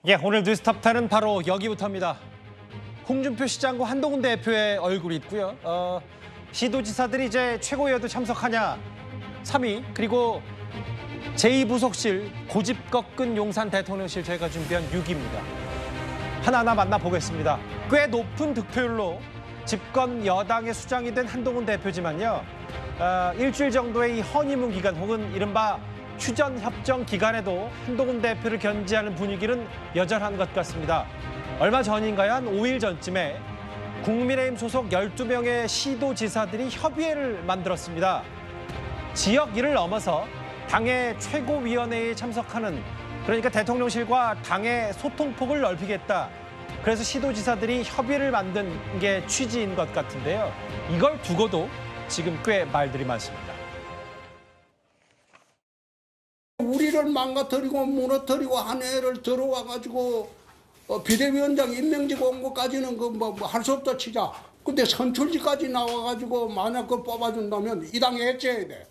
예, 오늘 뉴스톱10은 바로 여기부터입니다. 홍준표 시장과 한동훈 대표의 얼굴이 있고요. 시도지사들이 이제 최고위원도 참석하냐 3위, 그리고 제2부속실 고집 꺾은 용산 대통령실 저희가 준비한 6위입니다. 하나하나 만나보겠습니다. 꽤 높은 득표율로 집권 여당의 수장이 된 한동훈 대표지만요. 일주일 정도의 이 허니문 기간 혹은 이른바 휴전협정 기간에도 한동훈 대표를 견제하는 분위기는 여전한 것 같습니다. 얼마 전인가요? 한 5일 전쯤에 국민의힘 소속 12명의 시도지사들이 협의회를 만들었습니다. 지역 일을 넘어서 당의 최고위원회에 참석하는, 그러니까 대통령실과 당의 소통폭을 넓히겠다. 그래서 시도지사들이 협의를 만든 게 취지인 것 같은데요. 이걸 두고도 지금 꽤 말들이 많습니다. 우리를 망가뜨리고 무너뜨리고 한 해를 들어와가지고 비대위원장 임명직 온 것까지는 할 수 없다 치자. 근데 선출직까지 나와가지고 만약 그걸 뽑아준다면 이 당에 해체해야 돼.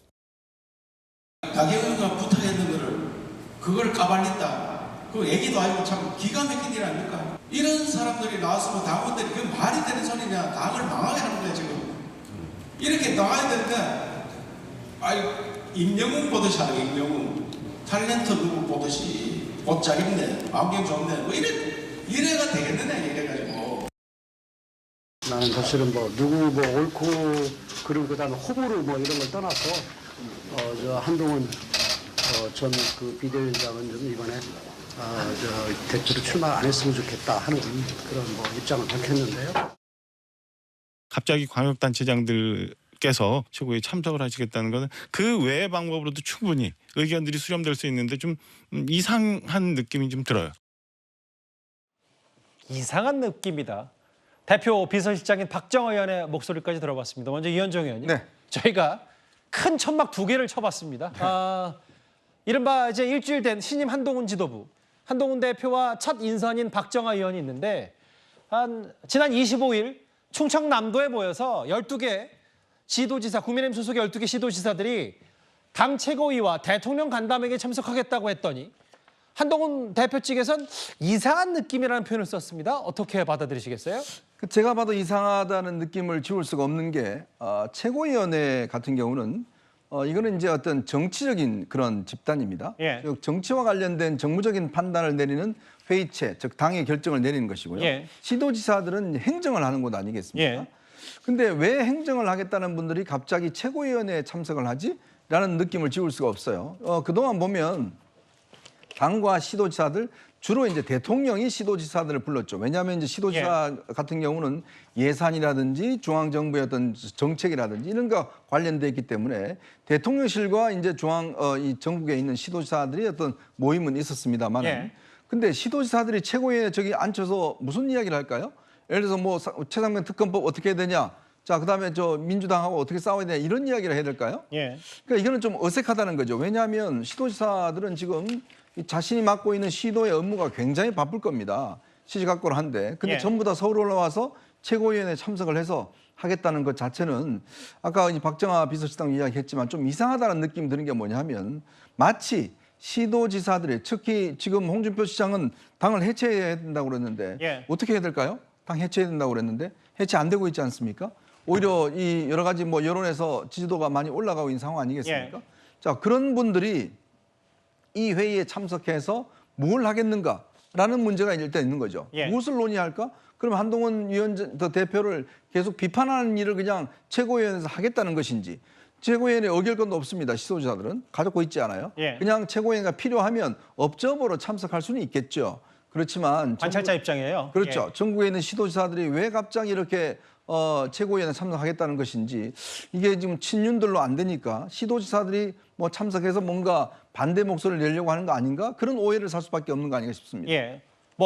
나경원이가 부탁했는 거를 그걸 까발린다. 그 얘기도 아니고 참 기가 막힌 일 아닙니까? 이런 사람들이 나왔으면 당원들이 그 말이 되는 소리냐. 당을 망하게 하는 거야 지금. 이렇게 나와야 되는데 임영웅 보듯이 하는 임영웅. 탤런트 누구 보듯이 옷 잘 입네, 안경 좋네, 뭐 이래가 되겠느냐 이래가지고. 나는 사실은 누구 옳고 그리고 그다음에 호불호 이런 걸 떠나서 저 한동훈 전 그 비대위원장은 좀 이번에 저 대표로 출마 안 했으면 좋겠다 하는 그런 입장을 밝혔는데요. 갑자기 광역단체장들께서 최고위에 참석을 하시겠다는 것은 그 외의 방법으로도 충분히 의견들이 수렴될 수 있는데 좀 이상한 느낌이 좀 들어요. 이상한 느낌이다. 대표 비서실장인 박정호 의원의 목소리까지 들어봤습니다. 먼저 이현정 의원님. 네. 저희가 큰 천막 2개를 쳐봤습니다. 이른바 이제 일주일 된 신임 한동훈 지도부. 한동훈 대표와 첫 인선인 박정호 의원이 있는데 지난 25일 충청남도에 모여서 12개 시도지사, 국민의힘 소속 12개 시도지사들이 당 최고위와 대통령 간담회에 참석하겠다고 했더니 한동훈 대표 측에선 이상한 느낌이라는 표현을 썼습니다. 어떻게 받아들이시겠어요? 제가 봐도 이상하다는 느낌을 지울 수가 없는 게 최고위원회 같은 경우는 이거는 이제 어떤 정치적인 그런 집단입니다. 예. 즉 정치와 관련된 정무적인 판단을 내리는 회의체, 즉 당의 결정을 내리는 것이고요. 예. 시도지사들은 행정을 하는 곳 아니겠습니까? 예. 근데 왜 행정을 하겠다는 분들이 갑자기 최고위원회에 참석을 하지? 라는 느낌을 지울 수가 없어요. 그동안 보면 당과 시도지사들 주로 이제 대통령이 시도지사들을 불렀죠. 왜냐하면 이제 시도지사 같은 경우는 예산이라든지 중앙정부의 어떤 정책이라든지 이런 거 관련돼 있기 때문에 대통령실과 이제 이 전국에 있는 시도지사들이 어떤 모임은 있었습니다만, 근데 시도지사들이 최고위에 저기 앉혀서 무슨 이야기를 할까요? 예를 들어서 최상병 특검법 어떻게 해야 되냐? 자, 그다음에 저 민주당하고 어떻게 싸워야 되냐 이런 이야기를 해야 될까요? 예. 그러니까 이거는 좀 어색하다는 거죠. 왜냐하면 시도지사들은 지금 자신이 맡고 있는 시도의 업무가 굉장히 바쁠 겁니다. 시시각col한데. 근데 전부 다 서울 올라와서 최고위원회에 참석을 해서 하겠다는 것 자체는 아까 박정아 비서실장 이야기했지만 좀 이상하다는 느낌이 드는 게 뭐냐면 마치 시도지사들이 특히 지금 홍준표 시장은 당을 해체해야 된다고 그랬는데 어떻게 해야 될까요? 당 해체해야 된다고 그랬는데 해체 안 되고 있지 않습니까? 오히려 이 여러 가지 여론에서 지지도가 많이 올라가고 있는 상황 아니겠습니까? 자, 그런 분들이 이 회의에 참석해서 뭘 하겠는가라는 문제가 일단 있는 거죠. 무엇을 논의할까? 그럼 한동훈 대표를 계속 비판하는 일을 그냥 최고위원회에서 하겠다는 것인지, 최고위원회 어길 건도 없습니다. 시도지사들은 가졌고 있지 않아요. 그냥 최고위원회가 필요하면 업적으로 참석할 수는 있겠죠. 그렇지만 관찰자 입장이에요. 그렇죠. 전국에 있는 시도지사들이 왜 갑자기 이렇게 최고위원회 참석하겠다는 것인지, 이게 지금 친윤들로 안 되니까 시도지사들이 참석해서 뭔가 반대 목소리를 내려고 하는 거 아닌가? 그런 오해를 살 수밖에 없는 거 아닌가 싶습니다.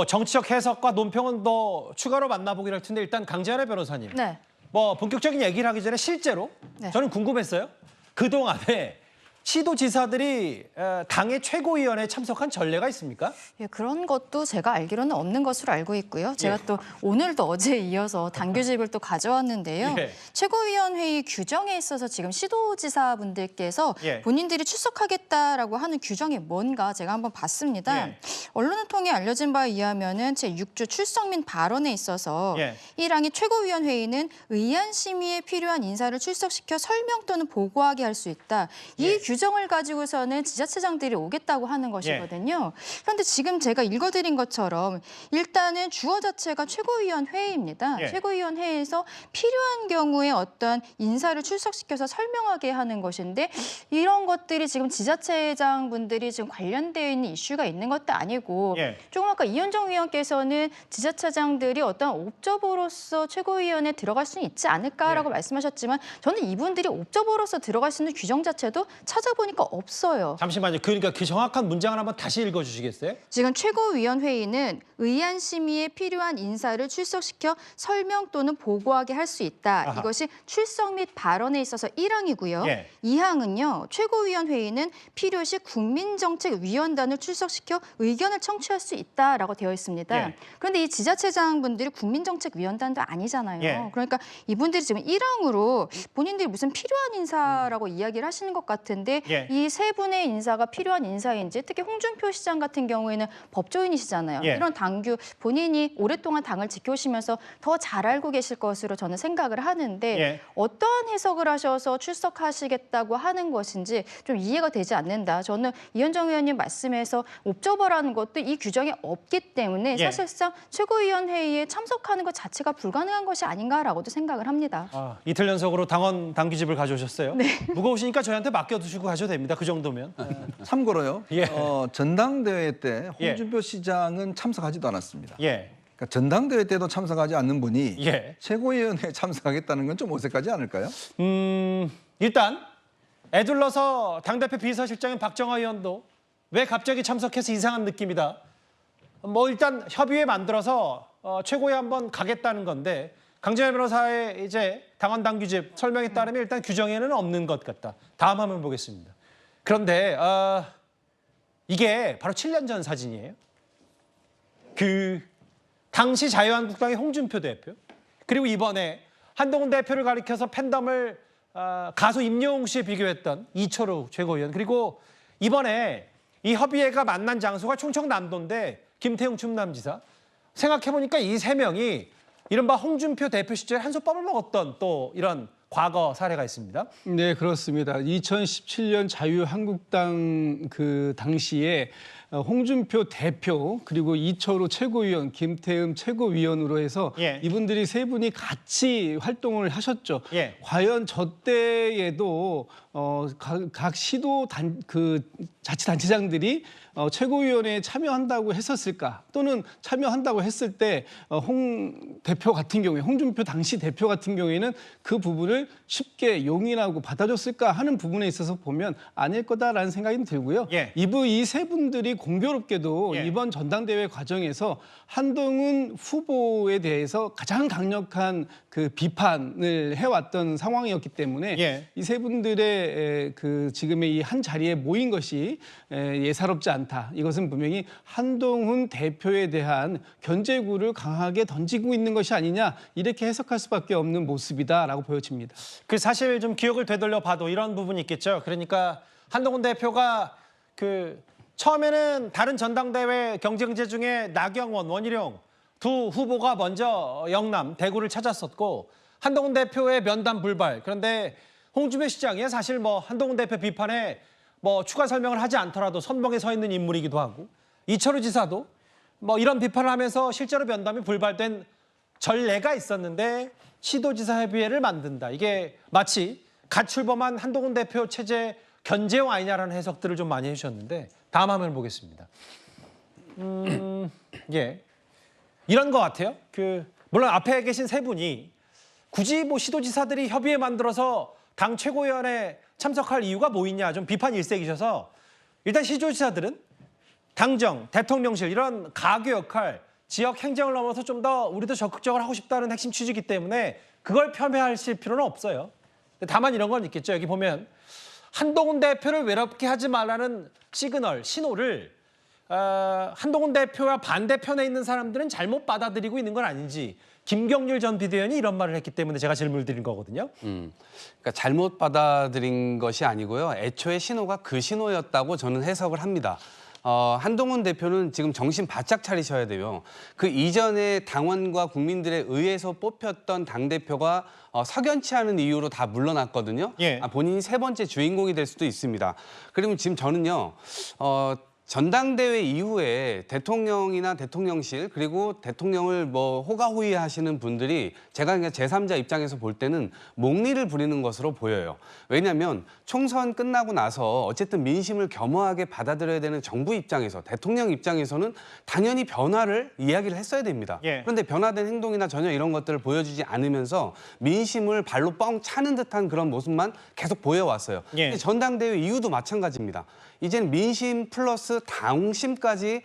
정치적 해석과 논평은 더 추가로 만나보기로 할 텐데 일단 강재환 변호사님. 네. 본격적인 얘기를 하기 전에 실제로 저는 궁금했어요. 그동안에 시도지사들이 당의 최고위원회에 참석한 전례가 있습니까? 예, 그런 것도 제가 알기로는 없는 것으로 알고 있고요. 제가 또 오늘도 어제에 이어서 당규집을 또 가져왔는데요. 예. 최고위원회의 규정에 있어서 지금 시도지사분들께서 예. 본인들이 출석하겠다라고 하는 규정이 뭔가 제가 한번 봤습니다. 예. 언론을 통해 알려진 바에 의하면은 제6조 출석 및 발언에 있어서 예. 1항이 최고위원회의는 의안 심의에 필요한 인사를 출석시켜 설명 또는 보고하게 할 수 있다. 이 규정을 가지고서는 지자체장들이 오겠다고 하는 것이거든요. 그런데 지금 제가 읽어드린 것처럼 일단은 주어 자체가 최고위원 회의입니다. 예. 최고위원 회의에서 필요한 경우에 어떤 인사를 출석시켜서 설명하게 하는 것인데 이런 것들이 지금 지자체장분들이 지금 관련되어 있는 이슈가 있는 것도 아니고 예. 조금 아까 이현정 위원께서는 지자체장들이 어떤 옵저버로서 최고위원회에 들어갈 수는 있지 않을까라고 말씀하셨지만 저는 이분들이 옵저버로서 들어갈 수 있는 규정 자체도 찾아보니까 없어요. 잠시만요. 그러니까 그 정확한 문장을 한번 다시 읽어주시겠어요? 지금 최고위원회의는 의안 심의에 필요한 인사를 출석시켜 설명 또는 보고하게 할 수 있다. 아하. 이것이 출석 및 발언에 있어서 1항이고요. 예. 2항은요. 최고위원회의는 필요시 국민정책위원단을 출석시켜 의견을 청취할 수 있다라고 되어 있습니다. 예. 그런데 이 지자체장분들이 국민정책위원단도 아니잖아요. 예. 그러니까 이분들이 지금 1항으로 본인들이 무슨 필요한 인사라고 이야기를 하시는 것 같은데 예. 이 세 분의 인사가 필요한 인사인지 특히 홍준표 시장 같은 경우에는 법조인이시잖아요. 예. 이런 당규 본인이 오랫동안 당을 지켜오시면서 더 잘 알고 계실 것으로 저는 생각을 하는데 예. 어떠한 해석을 하셔서 출석하시겠다고 하는 것인지 좀 이해가 되지 않는다. 저는 이현정 의원님 말씀에서 옵저버라는 것도 이 규정이 없기 때문에 예. 사실상 최고위원회의에 참석하는 것 자체가 불가능한 것이 아닌가라고도 생각을 합니다. 이틀 연속으로 당원 당규집을 가져오셨어요? 네. 무거우시니까 저희한테 맡겨두시고 가셔도 됩니다. 그 정도면. 참고로요. 예. 전당대회 때 예. 홍준표 시장은 참석하지도 않았습니다. 예. 그러니까 전당대회 때도 참석하지 않는 분이 예. 최고위원회에 참석하겠다는 건 좀 어색하지 않을까요? 일단 애둘러서 당대표 비서실장인 박정화 의원도 왜 갑자기 참석해서 이상한 느낌이다. 뭐 일단 협의회 만들어서 최고위 한번 가겠다는 건데 강정혜 변호사의 이제 당원 당규집 설명에 따르면 일단 규정에는 없는 것 같다. 다음 화면 보겠습니다. 그런데 이게 바로 7년 전 사진이에요. 그 당시 자유한국당의 홍준표 대표 그리고 이번에 한동훈 대표를 가리켜서 팬덤을 가수 임영웅 씨에 비교했던 이철우 최고위원 그리고 이번에 이 협의회가 만난 장소가 충청남도인데 김태용 충남지사 생각해보니까 이 세 명이 이른바 홍준표 대표 시절에 한솥밥을 먹었던 또 이런 과거 사례가 있습니다. 네, 그렇습니다. 2017년 자유한국당 그 당시에 홍준표 대표 그리고 이철우 최고위원, 김태흠 최고위원으로 해서 예. 이분들이 세 분이 같이 활동을 하셨죠. 예. 과연 저 때에도 각 시도 자치단체장들이 최고위원회에 참여한다고 했었을까? 또는 참여한다고 했을 때 홍 대표 같은 경우에 홍준표 당시 대표 같은 경우에는 그 부분을 쉽게 용인하고 받아줬을까 하는 부분에 있어서 보면 아닐 거다라는 생각이 들고요. 예. 이 세 분들이 공교롭게도 예. 이번 전당대회 과정에서 한동훈 후보에 대해서 가장 강력한 그 비판을 해왔던 상황이었기 때문에 예. 이 세 분들의 그 지금의 이 한 자리에 모인 것이 예사롭지 않다. 이것은 분명히 한동훈 대표에 대한 견제구를 강하게 던지고 있는 것이 아니냐 이렇게 해석할 수밖에 없는 모습이다라고 보여집니다. 그 사실 좀 기억을 되돌려 봐도 이런 부분이 있겠죠. 그러니까 한동훈 대표가 그 처음에는 다른 전당대회 경쟁자 중에 나경원, 원희룡 두 후보가 먼저 영남, 대구를 찾았었고 한동훈 대표의 면담 불발. 그런데 홍준표 시장이 사실 뭐 한동훈 대표 비판에 뭐 추가 설명을 하지 않더라도 선봉에 서 있는 인물이기도 하고 이철우 지사도 뭐 이런 비판을 하면서 실제로 면담이 불발된 전례가 있었는데 시도지사 협의회를 만든다. 이게 마치 갓 출범한 한동훈 대표 체제 견제용 아니냐라는 해석들을 좀 많이 해주셨는데 다음 화면을 보겠습니다. 예, 이런 것 같아요. 물론 앞에 계신 세 분이 굳이 뭐 시도지사들이 협의회 만들어서 당 최고위원회 참석할 이유가 뭐 있냐 좀 비판 일색이셔서 일단 시도지사들은 당정, 대통령실 이런 가교 역할, 지역 행정을 넘어서 좀 더 우리도 적극적으로 하고 싶다는 핵심 취지이기 때문에 그걸 폄훼하실 필요는 없어요. 다만 이런 건 있겠죠. 여기 보면 한동훈 대표를 외롭게 하지 말라는 시그널, 신호를 한동훈 대표와 반대편에 있는 사람들은 잘못 받아들이고 있는 건 아닌지 김경률 전 비대위원이 이런 말을 했기 때문에 제가 질문을 드린 거거든요. 그러니까 잘못 받아들인 것이 아니고요. 애초에 신호가 그 신호였다고 저는 해석을 합니다. 한동훈 대표는 지금 정신 바짝 차리셔야 돼요. 그 이전에 당원과 국민들에 의해서 뽑혔던 당대표가 석연치 않은 이유로 다 물러났거든요. 예. 본인이 세 번째 주인공이 될 수도 있습니다. 그러면 지금 저는요. 전당대회 이후에 대통령이나 대통령실 그리고 대통령을 뭐 호가호위하시는 분들이 제가 그냥 제3자 입장에서 볼 때는 목리를 부리는 것으로 보여요. 왜냐하면 총선 끝나고 나서 어쨌든 민심을 겸허하게 받아들여야 되는 정부 입장에서 대통령 입장에서는 당연히 변화를 이야기를 했어야 됩니다. 예. 그런데 변화된 행동이나 전혀 이런 것들을 보여주지 않으면서 민심을 발로 뻥 차는 듯한 그런 모습만 계속 보여왔어요. 예. 근데 전당대회 이후도 마찬가지입니다. 이제는 민심 플러스 당심까지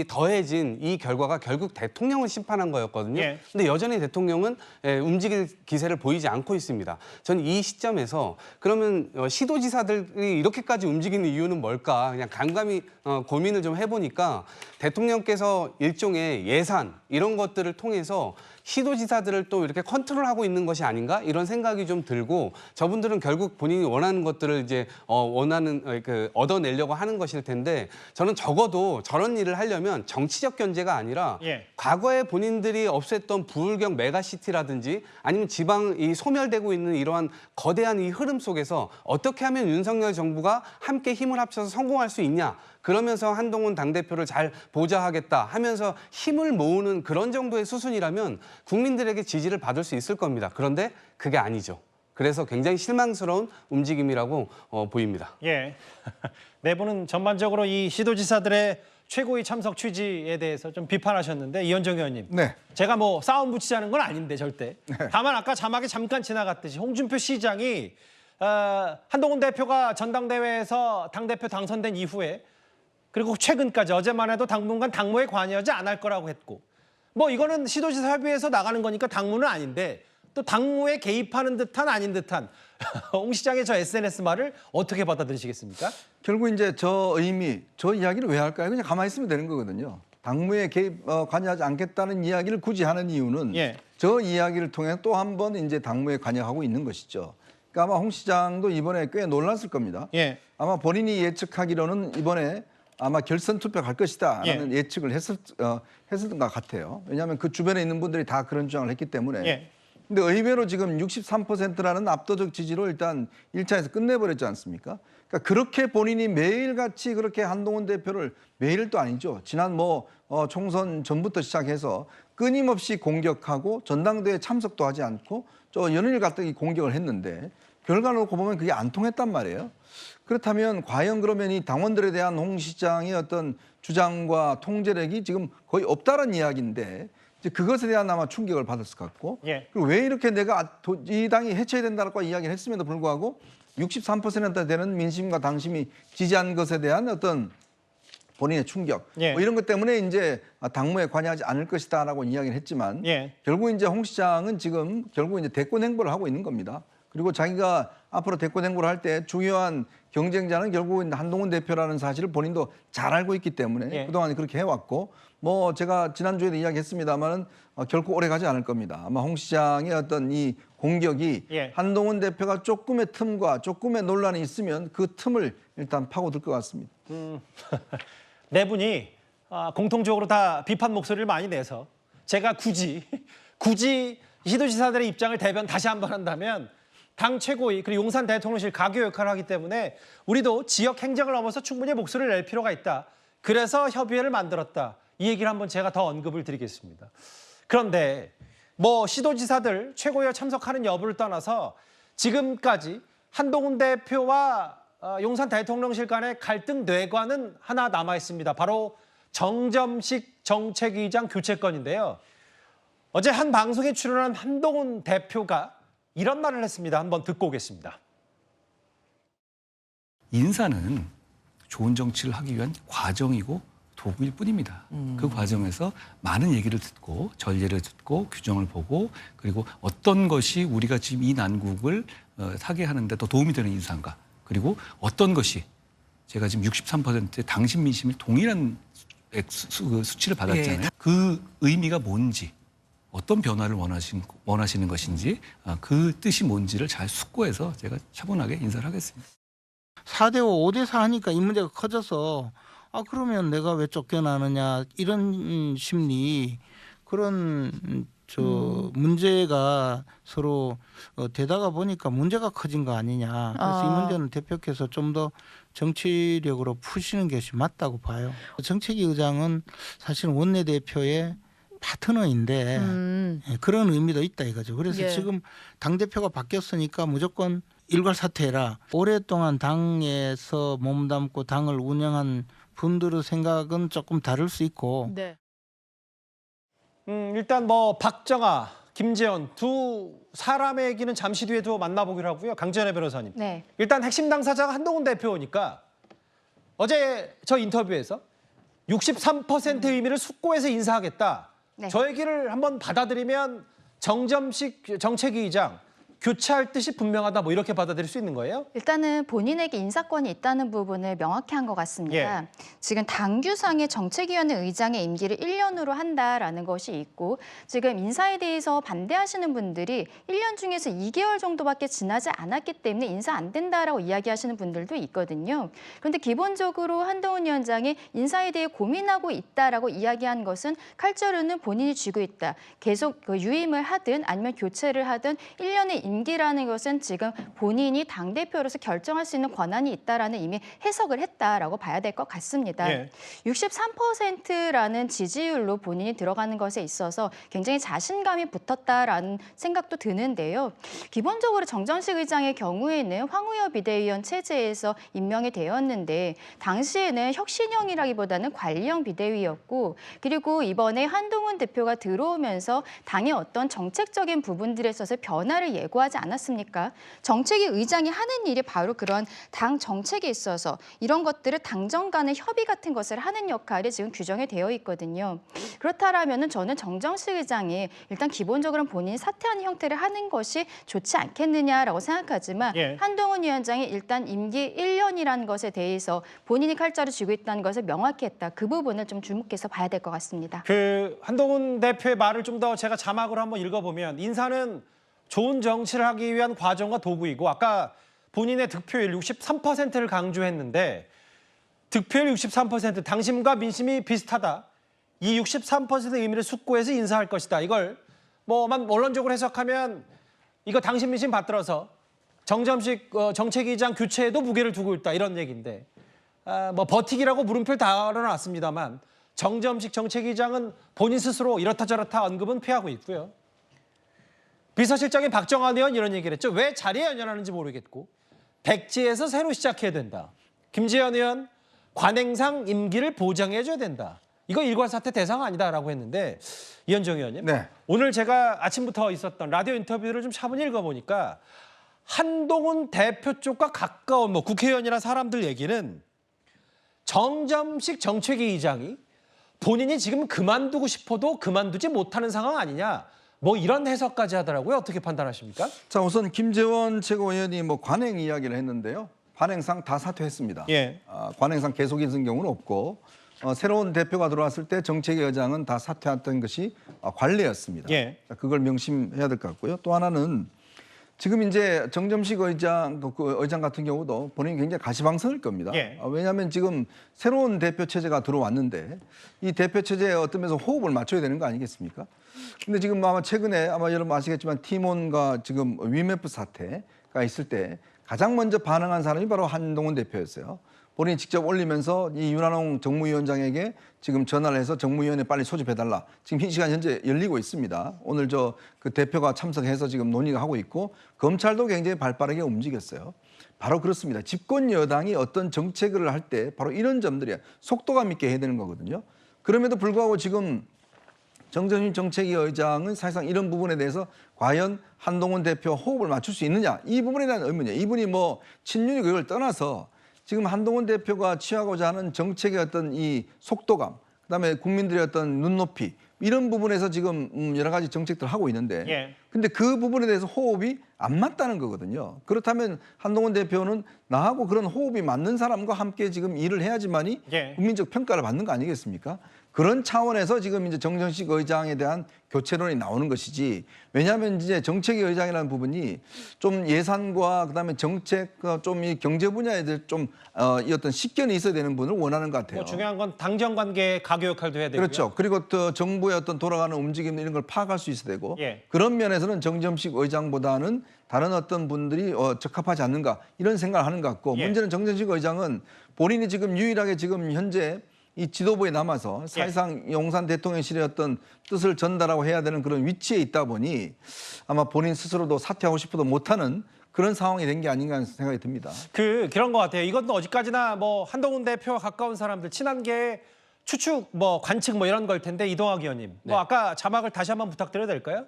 더해진 이 결과가 결국 대통령을 심판한 거였거든요. 예. 근데 여전히 대통령은 움직일 기세를 보이지 않고 있습니다. 저는 이 시점에서 그러면 시도지사들이 이렇게까지 움직이는 이유는 뭘까? 그냥 감감히 고민을 좀 해보니까 대통령께서 일종의 예산 이런 것들을 통해서 시도지사들을 또 이렇게 컨트롤하고 있는 것이 아닌가 이런 생각이 좀 들고 저분들은 결국 본인이 원하는 것들을 이제 얻어내려고 하는 것일 텐데 저는 적어도 저런 일을 하려면 정치적 견제가 아니라 예. 과거에 본인들이 없앴던 부울경 메가시티라든지 아니면 지방 이 소멸되고 있는 이러한 거대한 이 흐름 속에서 어떻게 하면 윤석열 정부가 함께 힘을 합쳐서 성공할 수 있냐. 그러면서 한동훈 당대표를 잘 보좌하겠다 하면서 힘을 모으는 그런 정도의 수순이라면 국민들에게 지지를 받을 수 있을 겁니다. 그런데 그게 아니죠. 그래서 굉장히 실망스러운 움직임이라고 보입니다. 예. 내부는 전반적으로 이 시도지사들의 최고위 참석 취지에 대해서 좀 비판하셨는데 이현정 의원님. 네. 제가 뭐 싸움 붙이자는 건 아닌데 절대. 다만 아까 자막에 잠깐 지나갔듯이 홍준표 시장이 한동훈 대표가 전당대회에서 당대표 당선된 이후에 그리고 최근까지 어제만 해도 당분간 당무에 관여하지 않을 거라고 했고 뭐 이거는 시도지사 협의회에서 나가는 거니까 당무는 아닌데 또 당무에 개입하는 듯한 아닌 듯한 홍 시장의 저 SNS 말을 어떻게 받아들이시겠습니까? 결국 이제 저 이야기를 왜 할까요? 그냥 가만히 있으면 되는 거거든요. 당무에 개입 관여하지 않겠다는 이야기를 굳이 하는 이유는 예. 저 이야기를 통해 또 한 번 이제 당무에 관여하고 있는 것이죠. 그러니까 아마 홍 시장도 이번에 꽤 놀랐을 겁니다. 예. 아마 본인이 예측하기로는 이번에 아마 결선 투표 갈 것이다라는 예측을 했을 것 같아요. 왜냐하면 그 주변에 있는 분들이 다 그런 주장을 했기 때문에. 예. 근데 의외로 지금 63%라는 압도적 지지로 일단 1차에서 끝내버렸지 않습니까? 그러니까 그렇게 본인이 매일같이 그렇게 한동훈 대표를 매일도 아니죠. 지난 총선 전부터 시작해서 끊임없이 공격하고 전당대회 참석도 하지 않고 연일 갔더니 공격을 했는데 결과를 놓고 보면 그게 안 통했단 말이에요. 그렇다면 과연 그러면 이 당원들에 대한 홍 시장의 어떤 주장과 통제력이 지금 거의 없다는 이야기인데 이제 그것에 대한 아마 충격을 받았을 것 같고 예. 그리고 왜 이렇게 내가 이 당이 해체된다고 이야기를 했음에도 불구하고 63% 되는 민심과 당심이 지지한 것에 대한 어떤 본인의 충격 예. 뭐 이런 것 때문에 이제 당무에 관여하지 않을 것이다라고 이야기를 했지만 예. 결국 이제 홍 시장은 지금 결국 이제 대권 행보를 하고 있는 겁니다. 그리고 자기가 앞으로 대권 행보를 할 때 중요한 경쟁자는 결국은 한동훈 대표라는 사실을 본인도 잘 알고 있기 때문에 예. 그동안 그렇게 해왔고 뭐 제가 지난주에도 이야기했습니다만은 결코 오래 가지 않을 겁니다. 아마 홍 시장의 어떤 이 공격이 예. 한동훈 대표가 조금의 틈과 조금의 논란이 있으면 그 틈을 일단 파고들 것 같습니다. 네 분이 공통적으로 다 비판 목소리를 많이 내서 제가 굳이 시도지사들의 입장을 대변 다시 한번 한다면 당 최고위 그리고 용산 대통령실 가교 역할을 하기 때문에 우리도 지역 행정을 넘어서 충분히 목소리를 낼 필요가 있다. 그래서 협의회를 만들었다. 이 얘기를 한번 제가 더 언급을 드리겠습니다. 그런데 뭐 시도지사들 최고위에 참석하는 여부를 떠나서 지금까지 한동훈 대표와 용산 대통령실 간의 갈등 뇌관은 하나 남아 있습니다. 바로 정점식 정책위의장 교체건인데요. 어제 한 방송에 출연한 한동훈 대표가 이런 말을 했습니다. 한번 듣고 오겠습니다. 인사는 좋은 정치를 하기 위한 과정이고 도구일 뿐입니다. 그 과정에서 많은 얘기를 듣고 전례를 듣고 규정을 보고 그리고 어떤 것이 우리가 지금 이 난국을 타개하는 데 더 도움이 되는 인사인가 그리고 어떤 것이 제가 지금 63%의 당신 민심이 동일한 수치를 받았잖아요. 예. 그 의미가 뭔지, 어떤 변화를 원하시는 것인지, 그 뜻이 뭔지를 잘 숙고해서 제가 차분하게 인사를 하겠습니다. 4대5, 5대4 하니까 이 문제가 커져서 그러면 내가 왜 쫓겨나느냐 이런 심리, 그런 문제가 서로 되다가 보니까 문제가 커진 거 아니냐. 그래서 이 문제는 대표께서 좀 더 정치력으로 푸시는 것이 맞다고 봐요. 정책위 의장은 사실 원내대표의 파트너인데 그런 의미도 있다 이거죠. 그래서 예. 지금 당대표가 바뀌었으니까 무조건 일괄 사퇴해라. 오랫동안 당에서 몸담고 당을 운영한 분들의 생각은 조금 다를 수 있고 네. 일단 뭐 박정아, 김재원 두 사람의 얘기는 잠시 뒤에 또 만나보기로 하고요. 강지연의 변호사님. 네. 일단 핵심 당사자가 한동훈 대표니까 어제 저 인터뷰에서 63% 의미를 숙고해서 인사하겠다. 네. 저 얘기를 한번 받아들이면 정점식 정책위 의장 교체할 뜻이 분명하다, 뭐 이렇게 받아들일 수 있는 거예요? 일단은 본인에게 인사권이 있다는 부분을 명확히 한 것 같습니다. 예. 지금 당규상의 정책위원회 의장의 임기를 1년으로 한다라는 것이 있고, 지금 인사에 대해서 반대하시는 분들이 1년 중에서 2개월 정도밖에 지나지 않았기 때문에 인사 안 된다라고 이야기하시는 분들도 있거든요. 그런데 기본적으로 한동훈 위원장이 인사에 대해 고민하고 있다라고 이야기한 것은 칼자루는 본인이 쥐고 있다. 계속 유임을 하든 아니면 교체를 하든 1년의 임기라는 것은 지금 본인이 당대표로서 결정할 수 있는 권한이 있다라는 이미 해석을 했다라고 봐야 될 것 같습니다. 예. 63%라는 지지율로 본인이 들어가는 것에 있어서 굉장히 자신감이 붙었다라는 생각도 드는데요. 기본적으로 정전식 의장의 경우에는 황우여 비대위원 체제에서 임명이 되었는데 당시에는 혁신형이라기보다는 관리형 비대위였고, 그리고 이번에 한동훈 대표가 들어오면서 당의 어떤 정책적인 부분들에 있어서 변화를 예고하지 않았습니까? 정책위 의장이 하는 일이 바로 그런 당 정책에 있어서 이런 것들을 당정 간의 협의 같은 것을 하는 역할이 지금 규정이 되어 있거든요. 그렇다라면은 저는 정정식 의장이 일단 기본적으로는 본인이 사퇴하는 형태를 하는 것이 좋지 않겠느냐라고 생각하지만 예. 한동훈 위원장이 일단 임기 1년이라는 것에 대해서 본인이 칼자루 쥐고 있다는 것을 명확히 했다. 그 부분을 좀 주목해서 봐야 될 것 같습니다. 그 한동훈 대표의 말을 좀 더 제가 자막으로 한번 읽어보면, 인사는 좋은 정치를 하기 위한 과정과 도구이고, 아까 본인의 득표율 63%를 강조했는데 득표율 63%, 당심과 민심이 비슷하다. 이 63%의 의미를 숙고해서 인사할 것이다. 이걸 뭐만 원론적으로 해석하면 이거 당심 민심 받들어서 정점식 정책위의장 교체에도 무게를 두고 있다, 이런 얘기인데, 뭐 버티기라고 물음표를 달아놨습니다만 정점식 정책위의장은 본인 스스로 이렇다 저렇다 언급은 피하고 있고요. 비서실장인 박정환 의원 이런 얘기를 했죠. 왜 자리에 연연하는지 모르겠고 백지에서 새로 시작해야 된다. 김재현 의원 관행상 임기를 보장해줘야 된다. 이거 일괄사퇴 대상 아니다라고 했는데, 이현정 의원님, 네. 오늘 제가 아침부터 있었던 라디오 인터뷰를 좀 차분히 읽어보니까 한동훈 대표 쪽과 가까운 뭐 국회의원이나 사람들 얘기는 정점식 정책위 의장이 본인이 지금 그만두고 싶어도 그만두지 못하는 상황 아니냐, 뭐 이런 해석까지 하더라고요. 어떻게 판단하십니까? 자, 우선 김재원 최고위원이 뭐 관행 이야기를 했는데요. 관행상 다 사퇴했습니다. 예. 관행상 계속 있는 경우는 없고, 새로운 대표가 들어왔을 때 정책위 의장은 다 사퇴했던 것이 관례였습니다. 예. 자, 그걸 명심해야 될 것 같고요. 또 하나는 지금 이제 정점식 의장, 그 의장 같은 경우도 본인이 굉장히 가시방석일 겁니다. 예. 왜냐하면 지금 새로운 대표 체제가 들어왔는데 이 대표 체제에 어떤 면에서 호흡을 맞춰야 되는 거 아니겠습니까? 근데 지금 아마 최근에 아마 여러분 아시겠지만 티몬과 지금 위메프 사태가 있을 때 가장 먼저 반응한 사람이 바로 한동훈 대표였어요. 본인이 직접 올리면서 이 윤한홍 정무위원장에게 지금 전화를 해서 정무위원회 빨리 소집해달라. 지금 이 시간 현재 열리고 있습니다. 오늘 그 대표가 참석해서 지금 논의가 하고 있고, 검찰도 굉장히 발빠르게 움직였어요. 바로 그렇습니다. 집권 여당이 어떤 정책을 할 때 바로 이런 점들이 속도감 있게 해야 되는 거거든요. 그럼에도 불구하고 지금 정전신 정책위 의장은 사실상 이런 부분에 대해서 과연 한동훈 대표와 호흡을 맞출 수 있느냐, 이 부분에 대한 의문이에요. 이분이 뭐 친윤이 그걸 떠나서 지금 한동훈 대표가 취하고자 하는 정책의 어떤 이 속도감, 그다음에 국민들의 어떤 눈높이, 이런 부분에서 지금 여러 가지 정책들을 하고 있는데 예. 근데 그 부분에 대해서 호흡이 안 맞다는 거거든요. 그렇다면 한동훈 대표는 나하고 그런 호흡이 맞는 사람과 함께 지금 일을 해야지만이 예. 국민적 평가를 받는 거 아니겠습니까? 그런 차원에서 지금 이제 정정식 의장에 대한 교체론이 나오는 것이지. 왜냐하면 이제 정책위 의장이라는 부분이 좀 예산과 그다음에 정책, 좀 이 경제 분야에 대해 좀 이 어떤 식견이 있어야 되는 분을 원하는 것 같아요. 뭐 중요한 건 당정 관계의 가교 역할도 해야 되고요. 그렇죠. 그리고 또 정부의 어떤 돌아가는 움직임 이런 걸 파악할 수 있어야 되고 예. 그런 면에서는 정점식 의장보다는 다른 어떤 분들이 적합하지 않는가 이런 생각을 하는 것 같고 예. 문제는 정점식 의장은 본인이 지금 유일하게 지금 현재 이 지도부에 남아서 사실상 용산 대통령실의 어떤 뜻을 전달하고 해야 되는 그런 위치에 있다 보니 아마 본인 스스로도 사퇴하고 싶어도 못하는 그런 상황이 된 게 아닌가 하는 생각이 듭니다. 그런 것 같아요. 이건 어디까지나 뭐 한동훈 대표와 가까운 사람들 친한계 추측 뭐 관측 뭐 이런 걸 텐데 이동학 의원님 뭐 아까 자막을 다시 한번 부탁드려도 될까요?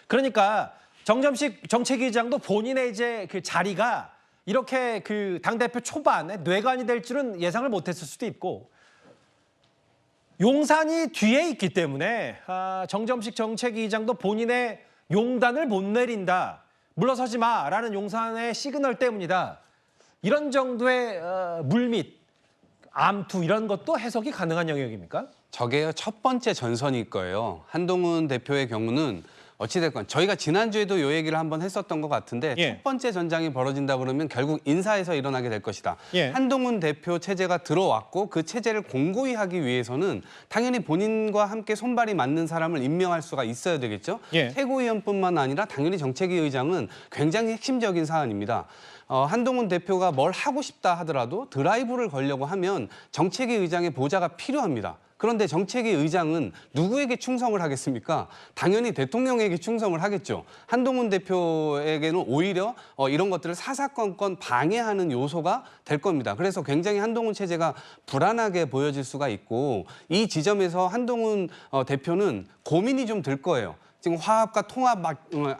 그러니까 정점식 정책위의장도 본인의 이제 그 자리가 이렇게 그 당대표 초반에 뇌관이 될 줄은 예상을 못했을 수도 있고 용산이 뒤에 있기 때문에 정점식 정책위의장도 본인의 용단을 못 내린다. 물러서지 마라는 용산의 시그널 때문이다. 이런 정도의 물밑, 암투 이런 것도 해석이 가능한 영역입니까? 저게 첫 번째 전선일 거예요. 한동훈 대표의 경우는 어찌됐건 저희가 지난주에도 이 얘기를 한번 했었던 것 같은데 예. 첫 번째 전장이 벌어진다 그러면 결국 인사에서 일어나게 될 것이다. 예. 한동훈 대표 체제가 들어왔고 그 체제를 공고히 하기 위해서는 당연히 본인과 함께 손발이 맞는 사람을 임명할 수가 있어야 되겠죠. 예. 최고위원뿐만 아니라 당연히 정책위 의장은 굉장히 핵심적인 사안입니다. 한동훈 대표가 뭘 하고 싶다 하더라도 드라이브를 걸려고 하면 정책위 의장의 보좌가 필요합니다. 그런데 정책위 의장은 누구에게 충성을 하겠습니까? 당연히 대통령에게 충성을 하겠죠. 한동훈 대표에게는 오히려 이런 것들을 사사건건 방해하는 요소가 될 겁니다. 그래서 굉장히 한동훈 체제가 불안하게 보여질 수가 있고 이 지점에서 한동훈 대표는 고민이 좀 들 거예요. 지금 화합과 통합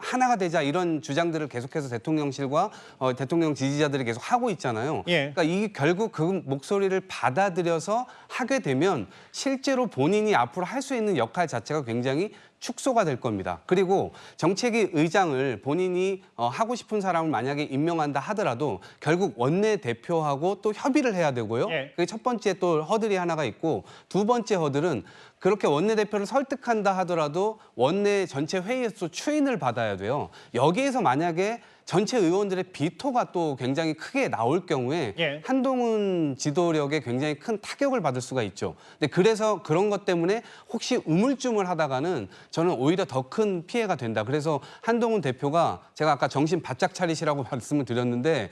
하나가 되자 이런 주장들을 계속해서 대통령실과 대통령 지지자들이 계속 하고 있잖아요. 예. 그러니까 이게 결국 그 목소리를 받아들여서 하게 되면 실제로 본인이 앞으로 할 수 있는 역할 자체가 굉장히 축소가 될 겁니다. 그리고 정책위 의장을 본인이 하고 싶은 사람을 만약에 임명한다 하더라도 결국 원내대표하고 또 협의를 해야 되고요. 예. 그게 첫 번째 또 허들이 하나가 있고 두 번째 허들은 그렇게 원내대표를 설득한다 하더라도 원내 전체 회의에서 추인을 받아야 돼요. 여기에서 만약에 전체 의원들의 비토가 또 굉장히 크게 나올 경우에 예. 한동훈 지도력에 굉장히 큰 타격을 받을 수가 있죠. 근데 그래서 그런 것 때문에 혹시 우물쭈물하다가는 저는 오히려 더 큰 피해가 된다. 그래서 한동훈 대표가 제가 아까 정신 바짝 차리시라고 말씀을 드렸는데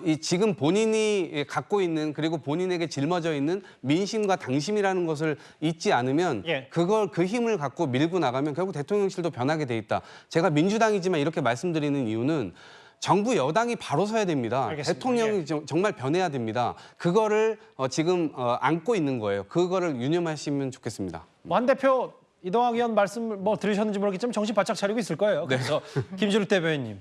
이 지금 본인이 갖고 있는 그리고 본인에게 짊어져 있는 민심과 당심이라는 것을 잊지 않으면 예. 그 힘을 갖고 밀고 나가면 결국 대통령실도 변하게 돼 있다. 제가 민주당이지만 이렇게 말씀드리는 이유는 정부 여당이 바로 서야 됩니다. 알겠습니다. 대통령이 정말 변해야 됩니다. 그거를 지금 안고 있는 거예요. 그거를 유념하시면 좋겠습니다. 뭐 한 대표 이동학 의원 말씀 뭐 들으셨는지 모르겠지만 정신 바짝 차리고 있을 거예요. 그래서 김준욱 대변인님.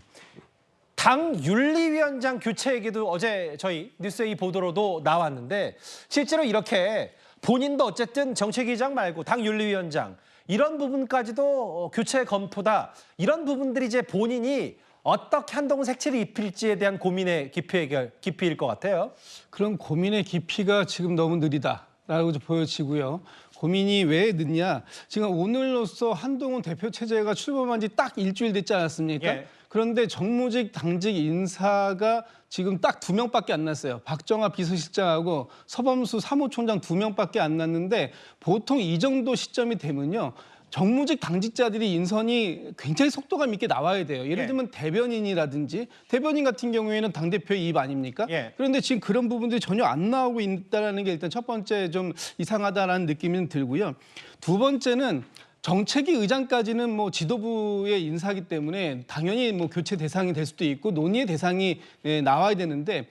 당 윤리위원장 교체 얘기도 어제 저희 뉴스의 보도로도 나왔는데 실제로 이렇게 본인도 어쨌든 정책위의장 말고 당 윤리위원장 이런 부분까지도 교체 검토다. 이런 부분들이 이제 본인이 어떻게 한동훈 색채를 입힐지에 대한 고민의 깊이일 것 같아요. 그런 고민의 깊이가 지금 너무 느리다라고 보여지고요. 고민이 왜 늦냐? 지금 오늘로써 한동훈 대표 체제가 출범한 지 딱 일주일 됐지 않았습니까? 예. 그런데 정무직, 당직 인사가 지금 딱 2명밖에 안 났어요. 박정아 비서실장하고 서범수 사무총장 2명밖에 안 났는데 보통 이 정도 시점이 되면요. 정무직 당직자들이 인선이 굉장히 속도감 있게 나와야 돼요. 예를 들면 대변인이라든지 대변인 같은 경우에는 당대표의 입 아닙니까? 예. 그런데 지금 그런 부분들이 전혀 안 나오고 있다는 게 일단 첫 번째 좀 이상하다라는 느낌이 들고요. 두 번째는 정책위 의장까지는 뭐 지도부의 인사이기 때문에 당연히 뭐 교체 대상이 될 수도 있고 논의의 대상이 나와야 되는데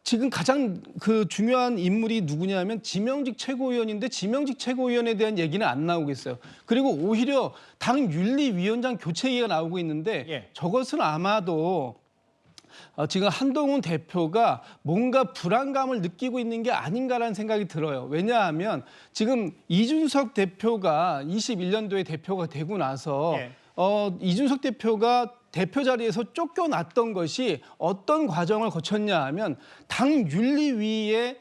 지금 가장 그 중요한 인물이 누구냐면 지명직 최고위원인데 지명직 최고위원에 대한 얘기는 안 나오고 있어요. 그리고 오히려 당 윤리위원장 교체 얘기가 나오고 있는데 예. 저것은 아마도 지금 한동훈 대표가 뭔가 불안감을 느끼고 있는 게 아닌가라는 생각이 들어요. 왜냐하면 지금 이준석 대표가 21년도에 대표가 되고 나서 예. 이준석 대표가 대표 자리에서 쫓겨났던 것이 어떤 과정을 거쳤냐 하면 당 윤리위에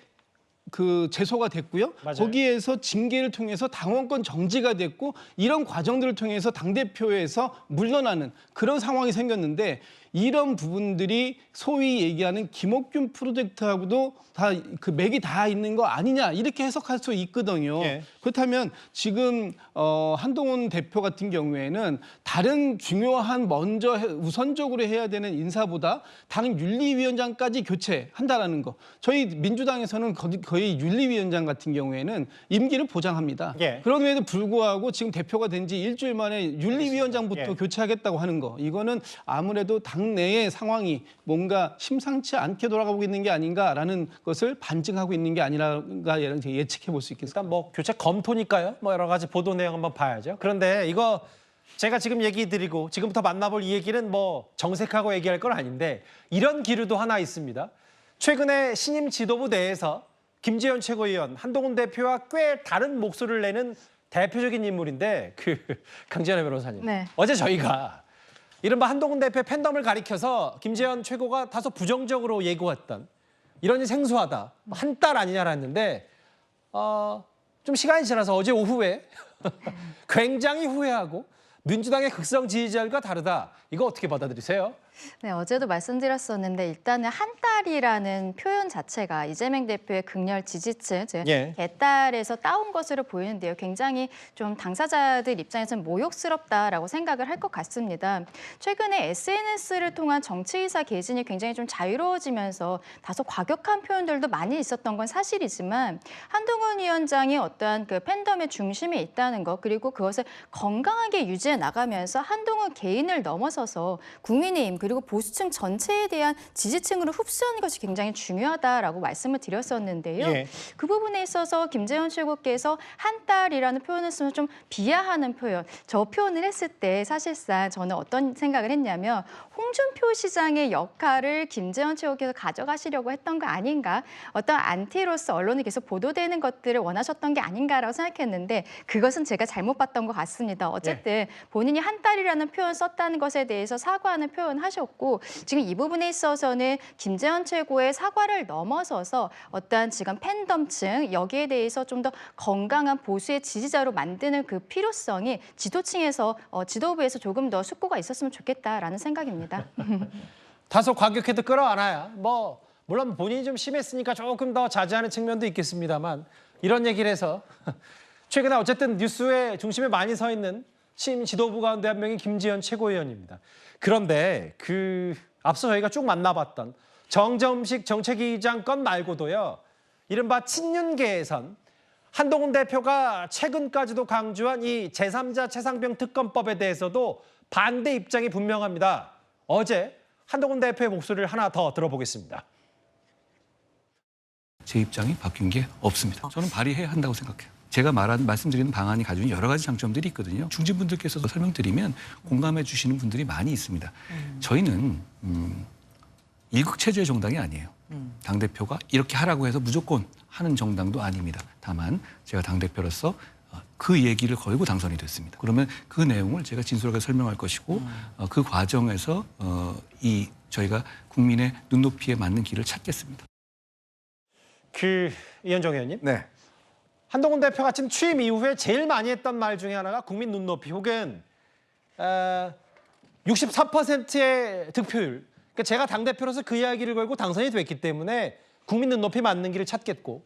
그 제소가 됐고요. 맞아요. 거기에서 징계를 통해서 당원권 정지가 됐고 이런 과정들을 통해서 당대표에서 물러나는 그런 상황이 생겼는데 이런 부분들이 소위 얘기하는 김옥균 프로젝트하고도 다 그 맥이 다 있는 거 아니냐 이렇게 해석할 수 있거든요. 예. 그렇다면 지금 한동훈 대표 같은 경우에는 다른 중요한 먼저 우선적으로 해야 되는 인사보다 당 윤리위원장까지 교체한다라는 거. 저희 민주당에서는 거의 윤리위원장 같은 경우에는 임기를 보장합니다. 예. 그럼에도 불구하고 지금 대표가 된 지 일주일 만에 윤리위원장부터 예. 교체하겠다고 하는 거. 이거는 아무래도 당내의 상황이 뭔가 심상치 않게 돌아가고 있는 게 아닌가라는 것을 반증하고 있는 게 아니라가 예측해 볼 수 있겠습니다. 일단 뭐 교체 검토니까요. 뭐 여러 가지 보도 내용 한번 봐야죠. 그런데 이거 제가 지금 얘기 드리고 지금부터 만나볼 이 얘기는 뭐 정색하고 얘기할 건 아닌데 이런 기류도 하나 있습니다. 최근에 신임 지도부 내에서 김재현 최고위원, 한동훈 대표와 꽤 다른 목소리를 내는 대표적인 인물인데 강지연 변호사님. 네. 어제 저희가 이른바 한동훈 대표의 팬덤을 가리켜서 김재현 최고가 다소 부정적으로 예고했던 이런이 생소하다. 한 달 아니냐라 했는데 좀 시간이 지나서 어제 오후에 굉장히 후회하고 민주당의 극성 지지자들과 다르다. 이거 어떻게 받아들이세요? 네, 어제도 말씀드렸었는데 일단은 한 달이라는 표현 자체가 이재명 대표의 극렬 지지층, 즉 예. 개딸에서 따온 것으로 보이는데요. 굉장히 좀 당사자들 입장에서는 모욕스럽다라고 생각을 할 것 같습니다. 최근에 SNS를 통한 정치의사 개진이 굉장히 좀 자유로워지면서 다소 과격한 표현들도 많이 있었던 건 사실이지만 한동훈 위원장이 어떠한 그 팬덤의 중심에 있다는 것 그리고 그것을 건강하게 유지해 나가면서 한동훈 개인을 넘어서서 국민의힘 그리고 보수층 전체에 대한 지지층으로 흡수하는 것이 굉장히 중요하다라고 말씀을 드렸었는데요. 예. 그 부분에 있어서 김재현 최고께서 한 달이라는 표현을 쓰면 좀 비하하는 표현. 저 표현을 했을 때 사실상 저는 어떤 생각을 했냐면 홍준표 시장의 역할을 김재현 최고께서 가져가시려고 했던 거 아닌가. 어떤 안티로서 언론에 계속 보도되는 것들을 원하셨던 게 아닌가라고 생각했는데 그것은 제가 잘못 봤던 것 같습니다. 어쨌든 본인이 한 달이라는 표현 썼다는 것에 대해서 사과하는 표현 하셨고 지금 이 부분에 있어서는 김재현 최고의 사과를 넘어서서 어떠한 지금 팬덤층 여기에 대해서 좀 더 건강한 보수의 지지자로 만드는 그 필요성이 지도층에서 지도부에서 조금 더 숙고가 있었으면 좋겠다라는 생각입니다. 다소 과격해도 끌어안아야 뭐 물론 본인이 좀 심했으니까 조금 더 자제하는 측면도 있겠습니다만 이런 얘기를 해서 최근에 어쨌든 뉴스의 중심에 많이 서 있는 신임 지도부 가운데 한 명이 김재현 최고위원입니다. 그런데 앞서 저희가 쭉 만나봤던 정점식 정책위의장 건 말고도요. 이른바 친윤계에선 한동훈 대표가 최근까지도 강조한 이 제3자 최상병 특검법에 대해서도 반대 입장이 분명합니다. 어제 한동훈 대표의 목소리를 하나 더 들어보겠습니다. 제 입장이 바뀐 게 없습니다. 저는 발의해야 한다고 생각해요. 제가 말씀드리는 방안이 가지고 있는 여러 가지 장점들이 있거든요. 중진분들께서도 설명드리면 공감해 주시는 분들이 많이 있습니다. 저희는 일극체제의 정당이 아니에요. 당대표가 이렇게 하라고 해서 무조건 하는 정당도 아닙니다. 다만 제가 당대표로서 그 얘기를 걸고 당선이 됐습니다. 그러면 그 내용을 제가 진솔하게 설명할 것이고 그 과정에서 저희가 국민의 눈높이에 맞는 길을 찾겠습니다. 이현정 의원님. 네. 한동훈 대표가 지금 취임 이후에 제일 많이 했던 말 중에 하나가 국민 눈높이 혹은 64%의 득표율. 그러니까 제가 당대표로서 그 이야기를 걸고 당선이 됐기 때문에 국민 눈높이 맞는 길을 찾겠고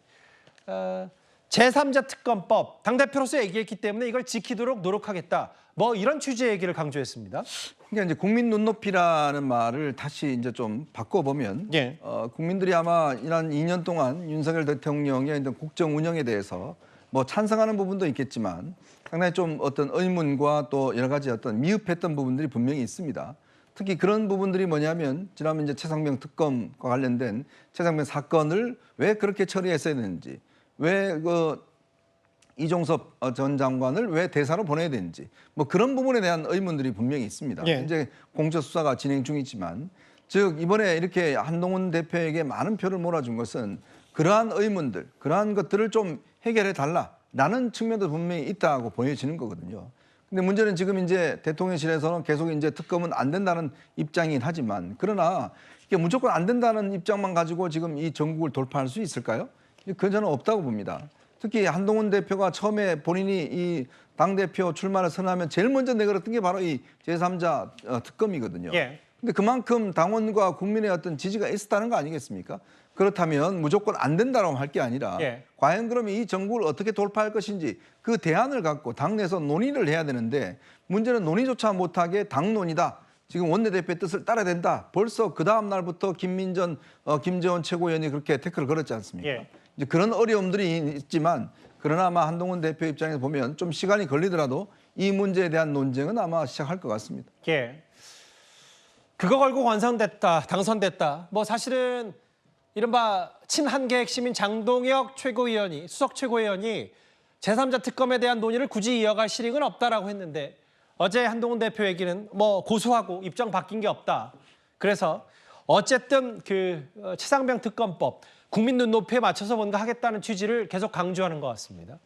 제3자 특검법 당대표로서 얘기했기 때문에 이걸 지키도록 노력하겠다. 뭐 이런 취지의 얘기를 강조했습니다. 그러니까 이제 국민 눈높이라는 말을 다시 이제 좀 바꿔보면 예. 국민들이 아마 지난 2년 동안 윤석열 대통령의 국정 운영에 대해서 뭐 찬성하는 부분도 있겠지만 상당히 좀 어떤 의문과 또 여러 가지 어떤 미흡했던 부분들이 분명히 있습니다. 특히 그런 부분들이 뭐냐면 지난번 이제 최상병 특검과 관련된 최상병 사건을 왜 그렇게 처리했어야 되는지, 왜 이종섭 전 장관을 왜 대사로 보내야 되는지 뭐 그런 부분에 대한 의문들이 분명히 있습니다. 예. 현재 공조 수사가 진행 중이지만 즉 이번에 이렇게 한동훈 대표에게 많은 표를 몰아준 것은 그러한 의문들, 그러한 것들을 좀 해결해 달라라는 측면도 분명히 있다고 보여지는 거거든요. 근데 문제는 지금 이제 대통령실에서는 계속 이제 특검은 안 된다는 입장이긴 하지만 그러나 이게 무조건 안 된다는 입장만 가지고 지금 이 전국을 돌파할 수 있을까요? 그건 저는 없다고 봅니다. 특히 한동훈 대표가 처음에 본인이 이 당대표 출마를 선언하면 제일 먼저 내걸었던 게 바로 이 제3자 특검이거든요. 예. 근데 그만큼 당원과 국민의 어떤 지지가 있었다는 거 아니겠습니까? 그렇다면 무조건 안 된다고 할 게 아니라 예. 과연 그러면 이 정부를 어떻게 돌파할 것인지 그 대안을 갖고 당내에서 논의를 해야 되는데 문제는 논의조차 못하게 당론이다. 지금 원내대표의 뜻을 따라야 된다. 벌써 그 다음 날부터 김민전, 김재원 최고위원이 그렇게 태클을 걸었지 않습니까? 예. 이제 그런 어려움들이 있지만 그러나 아마 한동훈 대표 입장에서 보면 좀 시간이 걸리더라도 이 문제에 대한 논쟁은 아마 시작할 것 같습니다. 예. 그거 걸고 완성됐다, 당선됐다. 뭐 사실은 이른바 친한계 핵심인 장동혁 최고위원이, 수석 최고위원이 제3자 특검에 대한 논의를 굳이 이어갈 실익은 없다라고 했는데 어제 한동훈 대표 얘기는 뭐 고수하고 입장 바뀐 게 없다. 그래서 어쨌든 그 최상병 특검법 국민 눈높이에 맞춰서 뭔가 하겠다는 취지를 계속 강조하는 것 같습니다.